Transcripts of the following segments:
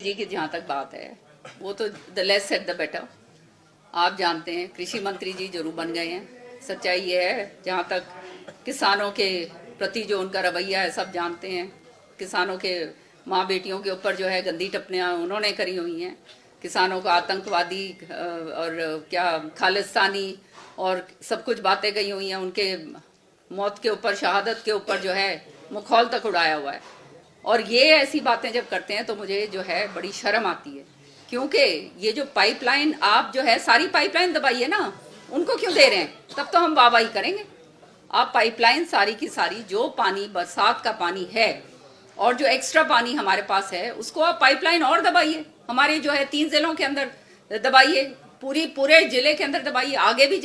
जी की जहाँ तक बात है वो तो the less said the better. आप जानते हैं कृषि मंत्री जी जरूर बन गए हैं। सच्चाई ये है जहाँ तक किसानों के प्रति जो उनका रवैया है सब जानते हैं। किसानों के माँ बेटियों के ऊपर जो है गंदी टिप्पणियाँ उन्होंने करी हुई हैं। किसानों को आतंकवादी और क्या खालिस्तानी और सब कुछ बातें कही हुई हैं। उनके मौत के ऊपर शहादत के ऊपर जो है मुखौल तक उड़ाया हुआ है। और ये ऐसी बातें जब करते हैं तो मुझे जो है बड़ी शर्म आती है, क्योंकि ये जो पाइपलाइन आप जो है सारी पाइपलाइन दबाइए ना, उनको क्यों दे रहे हैं? तब तो हम वाहवाही करेंगे। आप पाइपलाइन सारी की सारी जो पानी बरसात का पानी है और जो एक्स्ट्रा पानी हमारे पास है उसको आप पाइपलाइन और दबाइए। हमारे जो है 3 जिलों के अंदर दबाइए, पूरे जिले के अंदर दबाइए, आगे भी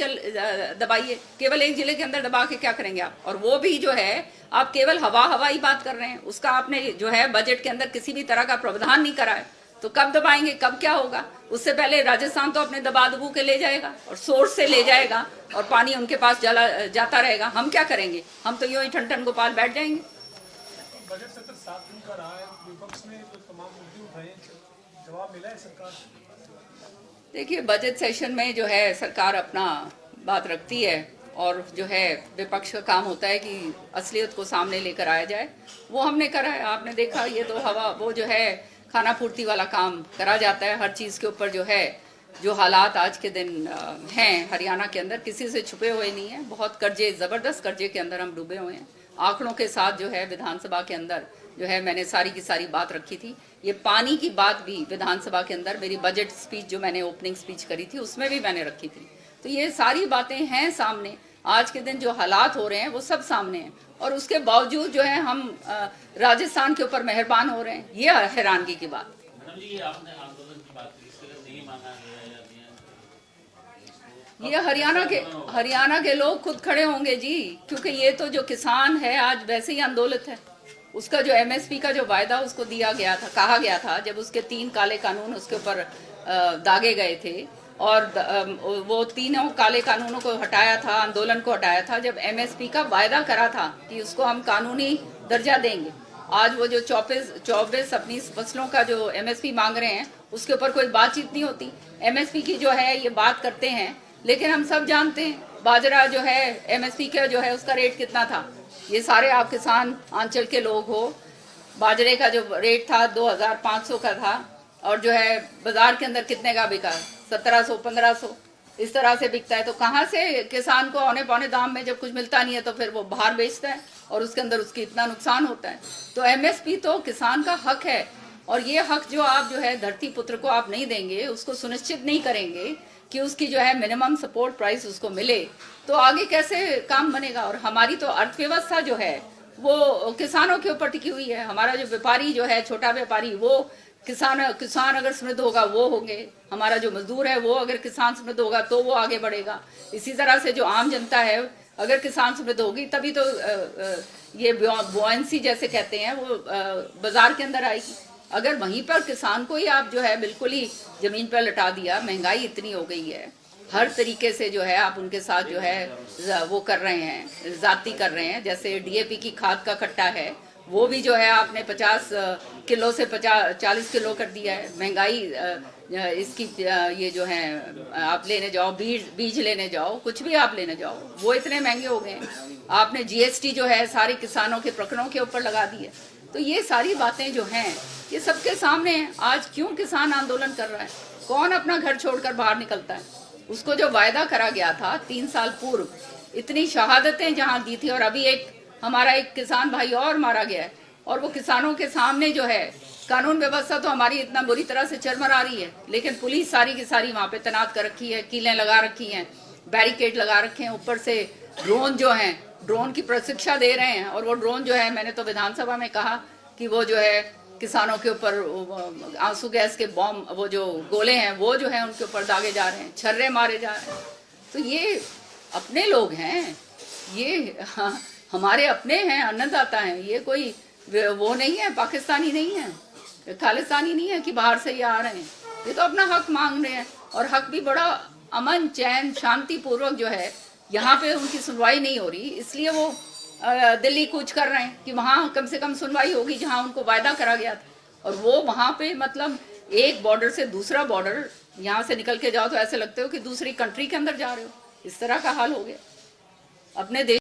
दबाइए। केवल एक जिले के अंदर दबा के क्या करेंगे आप? और वो भी जो है आप केवल हवाई बात कर रहे हैं। उसका आपने जो है बजट के अंदर किसी भी तरह का प्रावधान नहीं करा है, तो कब दबाएंगे, कब क्या होगा? उससे पहले राजस्थान तो अपने दबा दबू के ले जाएगा और सोर्स से ले जाएगा और पानी उनके पास जाता रहेगा। हम क्या करेंगे? हम तो यूं ही ठन ठन गोपाल बैठ जाएंगे। बजट सत्र 7 दिन का रहा है, विपक्ष ने तो तमाम मुद्दे उठाए, जवाब मिला है सरकार से? देखिए, बजट सेशन में जो है सरकार अपना बात रखती है और जो है विपक्ष का काम होता है कि असलियत को सामने लेकर आया जाए। वो हमने करा है। आपने देखा ये तो वो जो है खाना पूर्ति वाला काम करा जाता है। हर चीज़ के ऊपर जो है जो हालात आज के दिन हैं हरियाणा के अंदर, किसी से छुपे हुए नहीं हैं। बहुत कर्जे, ज़बरदस्त कर्जे के अंदर हम डूबे हुए हैं। आंकड़ों के साथ जो है विधानसभा के अंदर जो है मैंने सारी की सारी बात रखी थी। ये पानी की बात भी विधानसभा के अंदर मेरी बजट स्पीच जो मैंने ओपनिंग स्पीच करी थी उसमें भी मैंने रखी थी। तो ये सारी बातें हैं सामने। आज के दिन जो हालात हो रहे हैं वो सब सामने हैं और उसके बावजूद जो है हम राजस्थान के ऊपर मेहरबान हो रहे हैं। ये हैरानगी की बात। मैडम जी, आपने आंदोलन की बात की, इसके लिए नहीं माना गया या नहीं? ये हरियाणा के लोग खुद खड़े होंगे जी, क्योंकि ये तो जो किसान है आज वैसे ही आंदोलित है। उसका जो एमएसपी का जो वायदा उसको दिया गया था, कहा गया था, जब उसके 3 काले कानून उसके ऊपर दागे गए थे और वो तीनों काले कानूनों को हटाया था, आंदोलन को हटाया था, जब एमएसपी का वायदा करा था कि उसको हम कानूनी दर्जा देंगे। आज वो जो 24 अपनी फसलों का जो एमएसपी मांग रहे हैं उसके ऊपर कोई बातचीत नहीं होती। एमएसपी की जो है ये बात करते हैं, लेकिन हम सब जानते हैं बाजरा जो है एमएसपी का जो है उसका रेट कितना था। ये सारे आप किसान आंचल के लोग हो, बाजरे का जो रेट था 2500 का था और जो है बाजार के अंदर कितने का बिका? 1700 1500 इस तरह से बिकता है। तो कहाँ से किसान को औने पौने दाम में जब कुछ मिलता नहीं है तो फिर वो बाहर बेचता है और उसके अंदर उसकी इतना नुकसान होता है। तो एमएसपी तो किसान का हक है और ये हक जो आप जो है धरती पुत्र को आप नहीं देंगे, उसको सुनिश्चित नहीं करेंगे कि उसकी जो है मिनिमम सपोर्ट प्राइस उसको मिले, तो आगे कैसे काम बनेगा? और हमारी तो अर्थव्यवस्था जो है वो किसानों के ऊपर टिकी हुई है। हमारा जो व्यापारी जो है, छोटा व्यापारी, वो किसान अगर समृद्ध होगा वो होंगे। हमारा जो मजदूर है वो अगर किसान समृद्ध होगा तो वो आगे बढ़ेगा। इसी तरह से जो आम जनता है अगर किसान समृद्ध होगी तभी तो ये बुआंसी जैसे कहते हैं वो बाजार के अंदर आएगी। अगर वहीं पर किसान को ही आप जो है बिल्कुल ही जमीन पर लटा दिया, महंगाई इतनी हो गई है, हर तरीके से जो है आप उनके साथ जो है वो कर रहे हैं, जाती कर रहे हैं। जैसे डीएपी की खाद का कट्टा है वो भी जो है आपने 50 किलो से 40 किलो कर दिया है। महंगाई इसकी ये जो है आप लेने जाओ, बीज लेने जाओ, कुछ भी आप लेने जाओ, वो इतने महंगे हो गए हैं। आपने जीएसटी जो है सारे किसानों के प्रकरणों के ऊपर लगा दी है। तो ये सारी बातें जो हैं ये सबके सामने हैं। आज क्यों किसान आंदोलन कर रहा है? कौन अपना घर छोड़कर बाहर निकलता है? उसको जो वायदा करा गया था 3 साल पूर्व, इतनी शहादतें जहाँ दी थी, और अभी हमारा एक किसान भाई और मारा गया है और वो किसानों के सामने जो है कानून व्यवस्था तो हमारी इतना बुरी तरह से चरमरा रही है, लेकिन पुलिस सारी की सारी वहाँ पे तैनात कर रखी है, कीलें लगा रखी हैं, बैरिकेड लगा रखे हैं, ऊपर से ड्रोन जो हैं ड्रोन की प्रशिक्षा दे रहे हैं। और वो ड्रोन जो है मैंने तो विधानसभा में कहा कि वो जो है किसानों के ऊपर आंसू गैस के बॉम्ब, वो जो गोले हैं वो जो है उनके ऊपर दागे जा रहे हैं, छर्रे मारे जा रहे हैं। तो ये अपने लोग हैं, ये हमारे अपने हैं, अन्नदाता हैं। ये कोई वो नहीं है, पाकिस्तानी नहीं है, खालिस्तानी नहीं है कि बाहर से ये आ रहे हैं। ये तो अपना हक मांग रहे हैं और हक भी बड़ा अमन चैन शांति पूर्वक जो है। यहाँ पे उनकी सुनवाई नहीं हो रही, इसलिए वो दिल्ली कूच कर रहे हैं कि वहाँ कम से कम सुनवाई होगी जहाँ उनको वायदा करा गया था। और वो वहाँ पे मतलब एक बॉर्डर से दूसरा बॉर्डर, यहाँ से निकल के जाओ तो ऐसे लगते हो कि दूसरी कंट्री के अंदर जा रहे हो, इस तरह का हाल हो गया अपने देश।